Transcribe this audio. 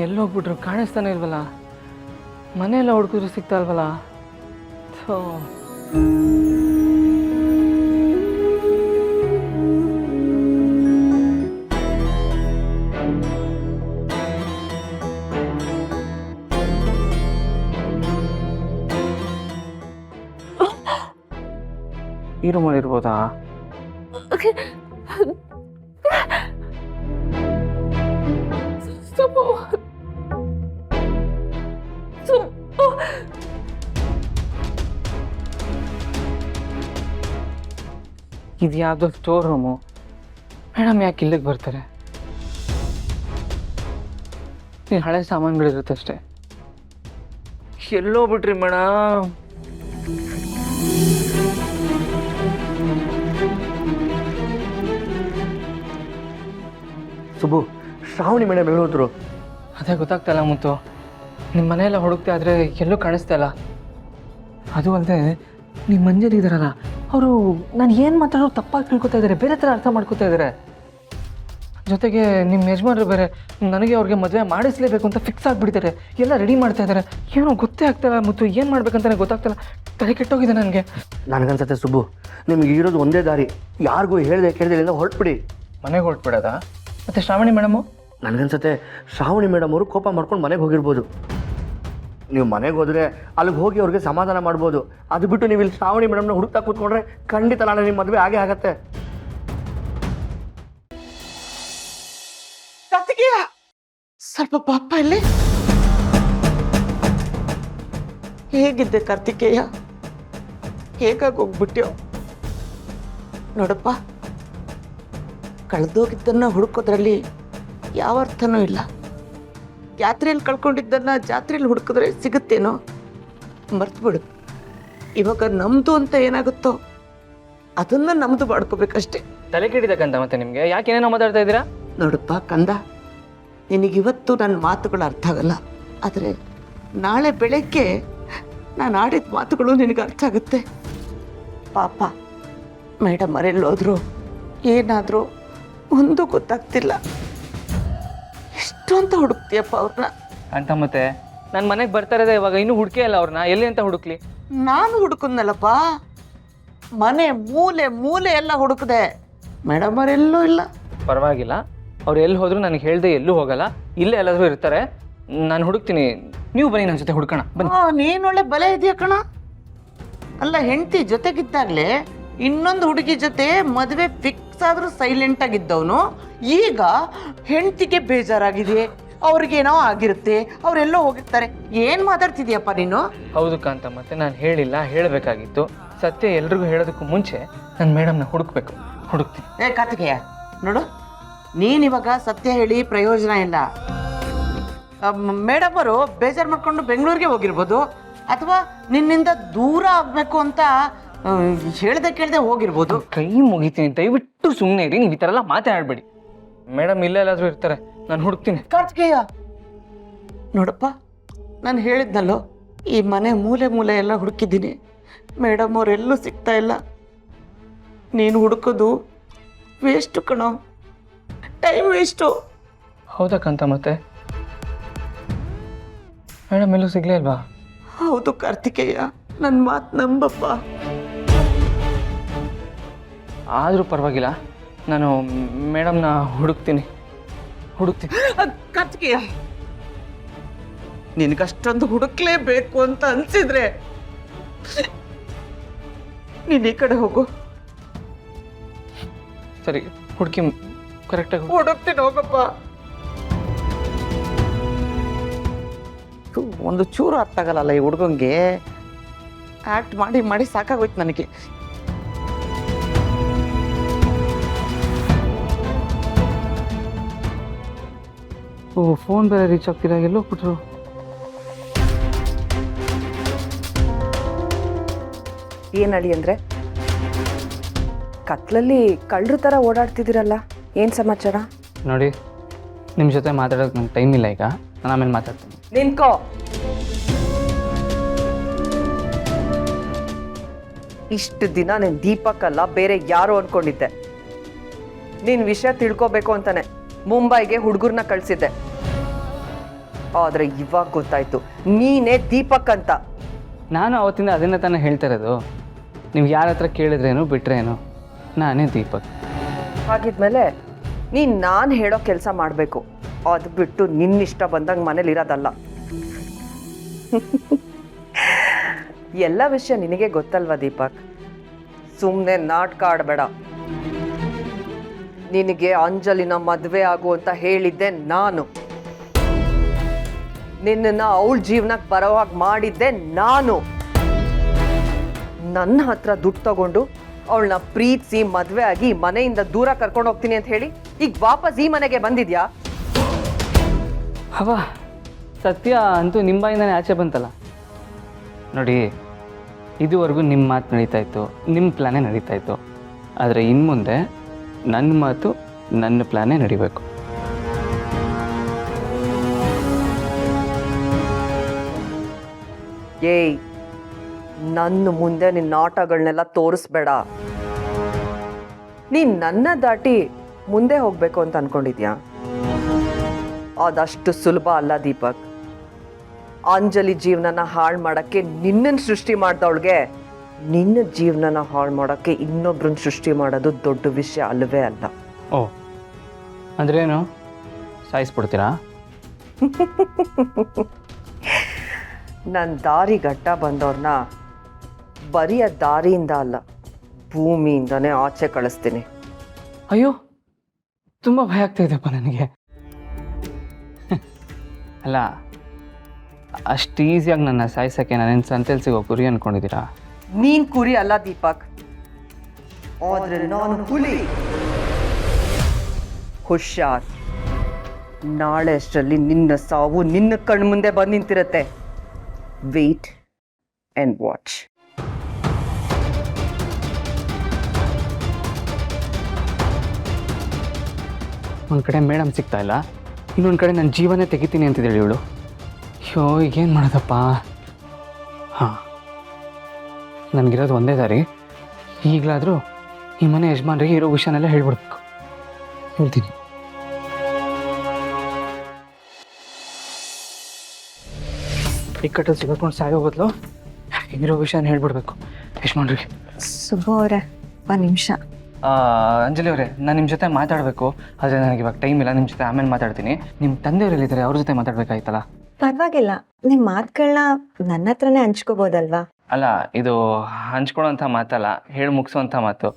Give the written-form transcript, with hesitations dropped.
ಎಲ್ಲಿ ಹೋಗ್ಬಿಟ್ರು ಕಾಣಿಸ್ತಾನೆ ಇಲ್ವಲ್ಲ ಮನೆಯೆಲ್ಲ ಹುಡುಕಿದ್ರು ಸಿಗ್ತಾ ಇಲ್ವಲ್ಲ ಥೋ ಈ ರೂಮಲ್ಲಿ ಇರ್ಬೋದಾ ಇದು ಯಾವುದೋ ಸ್ಟೋರ್ ರೂಮು ಮೇಡಮ್ ಯಾಕೆ ಇಲ್ಲಿಗೆ ಬರ್ತಾರೆ ನೀನು ಹಳೆ ಸಾಮಾನುಗಳಿರುತ್ತೆ ಅಷ್ಟೇ ಎಲ್ಲೋ ಬಿಟ್ರಿ ಮೇಡಮ್ ಸುಬ್ಬು ಶ್ರಾವಣಿ ಮೇಡಮ್ ಹೇಳೋದ್ರು ಅದೇ ಗೊತ್ತಾಗ್ತಾಯಿಲ್ಲ ಮುತ್ತು ನಿಮ್ಮ ಮನೆಯೆಲ್ಲ ಹುಡುಕ್ತೆ ಆದರೆ ಎಲ್ಲೂ ಕಾಣಿಸ್ತಾ ಇಲ್ಲ ಅದು ಅಲ್ಲದೆ ನಿಮ್ಮ ಮಂಜರಿ ಇದ್ದಾರಲ್ಲ ಅವರು ನಾನು ಏನು ಮಾತಾಡೋ ತಪ್ಪಾಗಿ ತಿಳ್ಕೊತಾ ಇದ್ದಾರೆ ಬೇರೆ ಥರ ಅರ್ಥ ಮಾಡ್ಕೊತಾ ಇದ್ದಾರೆ ಜೊತೆಗೆ ನಿಮ್ಮ ಯಜಮಾನ್ರು ಬೇರೆ ನನಗೆ ಅವ್ರಿಗೆ ಮದುವೆ ಮಾಡಿಸ್ಲೇಬೇಕು ಅಂತ ಫಿಕ್ಸ್ ಆಗಿಬಿಡ್ತಾರೆ ಎಲ್ಲ ರೆಡಿ ಮಾಡ್ತಾ ಇದ್ದಾರೆ ಏನೋ ಗೊತ್ತೇ ಆಗ್ತಾಯಿಲ್ಲ ಮುತ್ತು ಏನು ಮಾಡ್ಬೇಕಂತಾನೆ ಗೊತ್ತಾಗ್ತಾಯಿಲ್ಲ ತಲೆ ಕೆಟ್ಟೋಗಿದೆ ನನಗೆ ನನಗನ್ಸತ್ತೆ ಸುಬ್ಬು ನಿಮ್ಗೆ ಇರೋದು ಒಂದೇ ದಾರಿ ಯಾರಿಗೂ ಹೇಳ್ದೆ ಕೇಳ್ದೆ ಇಲ್ಲಿಂದ ಹೊರಟ್ಬಿಡಿ ಮನೆಗೆ ಹೊರಟ್ಬಿಡೋದಾ ಮತ್ತು ಶ್ರಾವಣಿ ಮೇಡಮು ನನಗನ್ಸತ್ತೆ ಶ್ರಾವಣಿ ಮೇಡಮ್ ಅವರು ಕೋಪ ಮಾಡ್ಕೊಂಡು ಮನೆಗೆ ಹೋಗಿರ್ಬೋದು ನೀವು ಮನೆಗೆ ಹೋದರೆ ಅಲ್ಲಿಗೆ ಹೋಗಿ ಅವ್ರಿಗೆ ಸಮಾಧಾನ ಮಾಡ್ಬೋದು ಅದು ಬಿಟ್ಟು ನೀವು ಇಲ್ಲಿ ಶ್ರಾವಣಿ ಮೇಡಮ್ನ ಹುಡುಕ್ತಾ ಕೂತ್ಕೊಂಡ್ರೆ ಖಂಡಿತ ನಾಳೆ ನಿಮ್ಮ ಮದುವೆ ಆಗೇ ಆಗತ್ತೆ ಕಾರ್ತಿಕೇಯ ಸ್ವಲ್ಪ ಪಾಪ ಇಲ್ಲಿ ಹೇಗಿದ್ದೆ ಕಾರ್ತಿಕೇಯ ಹೇಗಾಗಿ ಹೋಗ್ಬಿಟ್ಯೋ ನೋಡಪ್ಪ ಕಳೆದೋಗಿದ್ದನ್ನ ಹುಡುಕೋದ್ರಲ್ಲಿ ಯಾವ ಅರ್ಥನೂ ಇಲ್ಲ ಜಾತ್ರೆಯಲ್ಲಿ ಕಳ್ಕೊಂಡಿದ್ದನ್ನ ಜಾತ್ರೆಯಲ್ಲಿ ಹುಡುಕಿದ್ರೆ ಸಿಗುತ್ತೇನೋ ಮರ್ತ್ಬಿಡು ಇವಾಗ ನಮ್ದು ಅಂತ ಏನಾಗುತ್ತೋ ಅದನ್ನ ನಮ್ದು ಮಾಡ್ಕೋಬೇಕಷ್ಟೆ ತಲೆ ಕೆಡಿದಕ್ಕಂತ ಮತ್ತೆ ನಿಮಗೆ ಯಾಕೆ ಏನೇನೋ ಮಾತಾಡ್ತಾ ಇದ್ದೀರಾ ನೋಡಪ್ಪ ಕಂದ ನಿನಗಿವತ್ತು ನನ್ನ ಮಾತುಗಳು ಅರ್ಥ ಆಗಲ್ಲ ಆದರೆ ನಾಳೆ ಬೆಳಗ್ಗೆ ನಾನು ಆಡಿದ ಮಾತುಗಳು ನಿನಗೆ ಅರ್ಥ ಆಗುತ್ತೆ ಪಾಪ ಮೇಡಮ್ ಮರೆಲ್ಲೋದ್ರು ಏನಾದರೂ ಒಂದು ಗೊತ್ತಾಗ್ತಿಲ್ಲ ಎಷ್ಟು ಅಂತ ಹುಡುಕ್ತೀಯಪ್ಪ ಅವ್ರನ್ನ ಅಂತ ಮತ್ತೆ ನನ್ನ ಮನೆಗೆ ಬರ್ತಾ ಇರೋದೇ ಇವಾಗ ಇನ್ನೂ ಹುಡುಕೇ ಅಲ್ಲ ಅವ್ರನ್ನ ಎಲ್ಲಿ ಅಂತ ಹುಡುಕ್ಲಿ ನಾನು ಹುಡುಕುದ್ನಲ್ಲಪ್ಪ ಮನೆ ಮೂಲೆ ಮೂಲೆ ಎಲ್ಲ ಹುಡುಕದೆ ಮೇಡಮ್ ಅವರೆಲ್ಲೂ ಇಲ್ಲ ಪರವಾಗಿಲ್ಲ ಅವ್ರು ಎಲ್ಲಿ ಹೋದ್ರು ನನಗೆ ಹೇಳ್ದೆ ಎಲ್ಲೂ ಹೋಗಲ್ಲ ಇಲ್ಲೇ ಎಲ್ಲಾದರೂ ಇರ್ತಾರೆ ನಾನು ಹುಡುಕ್ತೀನಿ ನೀವು ಬನ್ನಿ ನನ್ನ ಜೊತೆ ಹುಡ್ಕೋಣ ಬನ್ನಿ ನೀನೊಳ್ಳೆ ಬಲೆ ಇದೆಯಾ ಕಣ ಅಲ್ಲ ಹೆಂಡತಿ ಜೊತೆಗಿದ್ದಾಗಲೇ ಇನ್ನೊಂದು ಹುಡುಗಿ ಜೊತೆ ಮದುವೆ ಫಿಕ್ಸ್ ಆದರೂ ಸೈಲೆಂಟ್ ಆಗಿದ್ದವನು ಈಗ ಹೆಂಡತಿಗೆ ಬೇಜಾರಾಗಿದೆ ಅವ್ರಿಗೇನೋ ಆಗಿರುತ್ತೆ ಅವರೆಲ್ಲೋ ಹೋಗಿರ್ತಾರೆ ಏನು ಮಾತಾಡ್ತಿದ್ಯಪ್ಪ ನೀನು ಹೌದು ಕಾಂತ ಮತ್ತೆ ನಾನು ಹೇಳಿಲ್ಲ ಹೇಳಬೇಕಾಗಿತ್ತು ಸತ್ಯ ಎಲ್ರಿಗೂ ಹೇಳೋದಕ್ಕೂ ಮುಂಚೆ ನನ್ನ ಮೇಡಮ್ನ ಹುಡುಕ್ಬೇಕು ಹುಡುಕ್ತೀನಿ ಕಾರ್ತಿಕೇಯ ನೋಡು ನೀನಿವಾಗ ಸತ್ಯ ಹೇಳಿ ಪ್ರಯೋಜನ ಇಲ್ಲ ಮೇಡಮ್ ಅವರು ಬೇಜಾರು ಮಾಡ್ಕೊಂಡು ಬೆಂಗಳೂರಿಗೆ ಹೋಗಿರ್ಬೋದು ಅಥವಾ ನಿನ್ನಿಂದ ದೂರ ಆಗಬೇಕು ಅಂತ ಹೇಳ್ದೆ ಕೇಳ್ದೆ ಹೋಗಿರ್ಬೋದು ಕೈ ಮುಗಿತೀನಿ ದಯವಿಟ್ಟು ಸುಮ್ಮನೆ ಇರಿ ನೀವು ಈ ಥರ ಎಲ್ಲ ಮಾತಾಡಬೇಡಿ ಮೇಡಮ್ ಇಲ್ಲೇ ಎಲ್ಲಾದರೂ ಇರ್ತಾರೆ ನಾನು ಹುಡುಕ್ತೀನಿ ಕಾರ್ತಿಕೇಯ ನೋಡಪ್ಪ ನಾನು ಹೇಳಿದ್ನಲ್ಲೋ ಈ ಮನೆ ಮೂಲೆ ಮೂಲೆ ಎಲ್ಲ ಹುಡುಕಿದ್ದೀನಿ ಮೇಡಮ್ ಅವರೆಲ್ಲೂ ಸಿಗ್ತಾ ಇಲ್ಲ ನೀನು ಹುಡುಕೋದು ವೇಸ್ಟು ಕಣೋ ಟೈಮ್ ವೇಸ್ಟು ಹೌದಕ್ಕಂತ ಮತ್ತೆ ಮೇಡಮ್ ಎಲ್ಲೂ ಸಿಗ್ಲೇ ಅಲ್ವಾ ಹೌದು ಕಾರ್ತಿಕೇಯ ನನ್ನ ಮಾತು ನಂಬಪ್ಪ ಆದರೂ ಪರವಾಗಿಲ್ಲ ನಾನು ಮೇಡಮ್ನ ಹುಡುಕ್ತೀನಿ ಕಾರ್ತಿಕೇಯ ನಿನಗಷ್ಟೊಂದು ಹುಡುಕ್ಲೇಬೇಕು ಅಂತ ಅನ್ಸಿದ್ರೆ ನೀನು ಈ ಕಡೆ ಹೋಗು ಸರಿ ಹುಡುಕಿ ಕರೆಕ್ಟಾಗಿ ಹುಡುಕ್ತೀನಿ ಹೋಗಪ್ಪ ಒಂದು ಚೂರು ಅರ್ಥ ಆಗಲ್ಲ ಈ ಹುಡುಗಂಗೆ ಆ್ಯಕ್ಟ್ ಮಾಡಿ ಮಾಡಿ ಸಾಕಾಗೋಯ್ತು ನನಗೆ ಓ ಫೋನ್ ಬೇರೆ ರೀಚ್ ಆಗ್ತೀರಾ ಎಲ್ಲೋ ಬಿಟ್ರು ಏನಳಿ ಅಂದರೆ ಕತ್ಲಲ್ಲಿ ಕಳ್ಳರ ಥರ ಓಡಾಡ್ತಿದ್ದೀರಲ್ಲ ಏನು ಸಮಾಚಾರ? ನೋಡಿ ನಿಮ್ಮ ಜೊತೆ ಮಾತಾಡೋಕೆ ನಂಗೆ ಟೈಮ್ ಇಲ್ಲ ಈಗ ನಾನು ಆಮೇಲೆ ಮಾತಾಡ್ತೀನಿ ನಿನ್ಕೋ ಇಷ್ಟು ದಿನ ನೀನು ದೀಪಕ್ಕಲ್ಲ ಬೇರೆ ಯಾರು ಅಂದ್ಕೊಂಡಿದ್ದೆ ನೀನು ವಿಷಯ ತಿಳ್ಕೊಬೇಕು ಅಂತಾನೆ ಮುಂಬೈಗೆ ಹುಡುಗರನ್ನ ಕಳಿಸಿದ್ದೆ ಆದರೆ ಇವಾಗ ಗೊತ್ತಾಯ್ತು ನೀನೇ ದೀಪಕ್ ಅಂತ. ನಾನು ಅವತ್ತಿಂದ ಅದನ್ನೇ ತಾನೇ ಹೇಳ್ತಾ ಇರೋದು. ನೀವು ಯಾರ ಹತ್ರ ಕೇಳಿದ್ರೇನು ಬಿಟ್ರೇನು, ನಾನೇ ದೀಪಕ್. ಹಾಗಿದ್ಮೇಲೆ ನೀನು ನಾನು ಹೇಳೋ ಕೆಲಸ ಮಾಡಬೇಕು. ಅದು ಬಿಟ್ಟು ನಿನ್ನಿಷ್ಟ ಬಂದಂಗೆ ಮನೇಲಿ ಇರೋದಲ್ಲ. ಎಲ್ಲ ವಿಷಯ ನಿನಗೆ ಗೊತ್ತಲ್ವಾ ದೀಪಕ್? ಸುಮ್ಮನೆ ನಾಟಕ ಆಡಬೇಡ. ನಿನಗೆ ಅಂಜಲಿನ ಮದುವೆ ಆಗು ಅಂತ ಹೇಳಿದ್ದೆ ನಾನು. ನಿನ್ನನ್ನು ಅವಳ ಜೀವನಕ್ಕೆ ಬರೋ ಹಾಗೆ ಮಾಡಿದ್ದೆ ನಾನು. ನನ್ನ ಹತ್ರ ದುಡ್ಡು ತಗೊಂಡು ಅವಳನ್ನ ಪ್ರೀತಿಸಿ ಮದುವೆ ಆಗಿ ಮನೆಯಿಂದ ದೂರ ಕರ್ಕೊಂಡು ಹೋಗ್ತೀನಿ ಅಂತ ಹೇಳಿ ಈಗ ವಾಪಸ್ ಈ ಮನೆಗೆ ಬಂದಿದ್ಯಾ? ಹವಾ ಸತ್ಯ ಅಂತೂ ನಿಮ್ಮ ಬಾಯಿಂದಾನೆ ಆಚೆ ಬಂತಲ್ಲ. ನೋಡಿ, ಇದುವರೆಗೂ ನಿಮ್ಮ ಮಾತು ನಡೀತಾ ಇತ್ತು, ನಿಮ್ಮ ಪ್ಲ್ಯಾನೇ ನಡೀತಾ ಇತ್ತು. ಆದರೆ ಇನ್ನು ಮುಂದೆ ನನ್ನ ಮಾತು ನನ್ನ ಪ್ಲ್ಯಾನೇ ನಡಿಬೇಕು. ಏಯ್, ನನ್ನ ಮುಂದೆ ನಿನ್ನ ಆಟಗಳನ್ನೆಲ್ಲ ತೋರಿಸ್ಬೇಡ. ನೀನ್ ನನ್ನ ದಾಟಿ ಮುಂದೆ ಹೋಗ್ಬೇಕು ಅಂತ ಅನ್ಕೊಂಡಿದ್ಯಾ? ಅದಷ್ಟು ಸುಲಭ ಅಲ್ಲ ದೀಪಕ್. ಅಂಜಲಿ ಜೀವನನ ಹಾಳು ಮಾಡಕ್ಕೆ ನಿನ್ನನ್ನು ಸೃಷ್ಟಿ ಮಾಡ್ದವಳಿಗೆ ನಿನ್ನ ಜೀವನನ ಹಾಳು ಮಾಡೋಕ್ಕೆ ಇನ್ನೊಬ್ರನ್ನ ಸೃಷ್ಟಿ ಮಾಡೋದು ದೊಡ್ಡ ವಿಷಯ ಅಲ್ಲವೇ ಅಲ್ಲ. ಓ, ಅಂದ್ರೇನು, ಸಾಯಿಸ್ಬಿಡ್ತೀರಾ? ನನ್ನ ದಾರಿ ಗಡ್ಡ ಬಂದವ್ರನ್ನ ಬರಿಯ ದಾರಿಯಿಂದ ಅಲ್ಲ, ಭೂಮಿಯಿಂದನೇ ಆಚೆ ಕಳಿಸ್ತೀನಿ. ಅಯ್ಯೋ, ತುಂಬ ಭಯ ಆಗ್ತಾ ಇದೆಯಪ್ಪ ನನಗೆ. ಅಲ್ಲ, ಅಷ್ಟು ಈಸಿಯಾಗಿ ನನ್ನ ಸಾಯಿಸೋಕ್ಕೆ ನಾನೇನು ಸಂತೆಲ್ ಸಿಗೋ ಗುರಿ ಅಂದ್ಕೊಂಡಿದ್ದೀರಾ? ನೀನ್ ಕುರಿ ಅಲ್ಲ ದೀಪಕ್, ಆದ್ರೆ ನಾನು ಹುಲಿ. ಹುಷಾರ್, ನಾಳೆ ಅಷ್ಟರಲ್ಲಿ ನಿನ್ನ ಸಾವು ನಿನ್ನ ಕಣ್ಮುಂದೆ ಬಂದು ನಿಂತಿರತ್ತೆ. Wait and watch. ಒಂದು ಕಡೆ ಮೇಡಮ್ ಸಿಗ್ತಾ ಇಲ್ಲ, ಇನ್ನೊಂದು ಕಡೆ ನನ್ನ ಜೀವನೇ ತೆಗಿತೀನಿ ಅಂತಿದ್ದಾಳೆ ಇವಳು. ಅಯ್ಯೋ, ಈಗೇನು ಮಾಡೋದಪ್ಪ? ಹಾಂ, ನನಗಿರೋದು ಒಂದೇ ದಾರಿ. ಈಗಲಾದರೂ ಈ ಮನೆ ಯಜಮಾನ್ರಿಗೆ ಇರೋ ವಿಷಯನೆಲ್ಲ ಹೇಳ್ಬಿಡ್ಬೇಕು. ಹೇಳ್ತೀನಿ. ಇಕ್ಕಟ್ಟಲ್ಲಿ ಸಿಗಾಕೊಂಡು ಸಾಯೋ ಬದಲು ಇರೋ ವಿಷಯನ ಹೇಳ್ಬಿಡ್ಬೇಕು ಯಜಮಾನ್ರಿಗೆ. ಸುಬ್ಬು ಅವರೇ, ಒಂದು ನಿಮಿಷ. ಅಂಜಲಿ ಅವರೇ, ನಾನು ನಿಮ್ಮ ಜೊತೆ ಮಾತಾಡಬೇಕು, ಆದರೆ ನನಗೆ ಇವಾಗ ಟೈಮ್ ಇಲ್ಲ. ನಿಮ್ಮ ಜೊತೆ ಆಮೇಲೆ ಮಾತಾಡ್ತೀನಿ. ನಿಮ್ಮ ತಂದೆಯವರೆಲ್ಲಿದ್ದಾರೆ, ಅವ್ರ ಜೊತೆ ಮಾತಾಡಬೇಕಾಯ್ತಲ್ಲ. ಪರವಾಗಿಲ್ಲ, ನಿಮ್ಮ ಮಾತುಗಳನ್ನ ನನ್ನ ಹತ್ರನೇ ಹಂಚ್ಕೋಬೋದಲ್ವಾ? ಅಲ್ಲ, ಇದು ಹಂಚ್ಕೊಳ್ಳೋಂಥ ಮಾತಲ್ಲ, ಹೇಳಿ ಮುಗಿಸೋಂಥ ಮಾತು.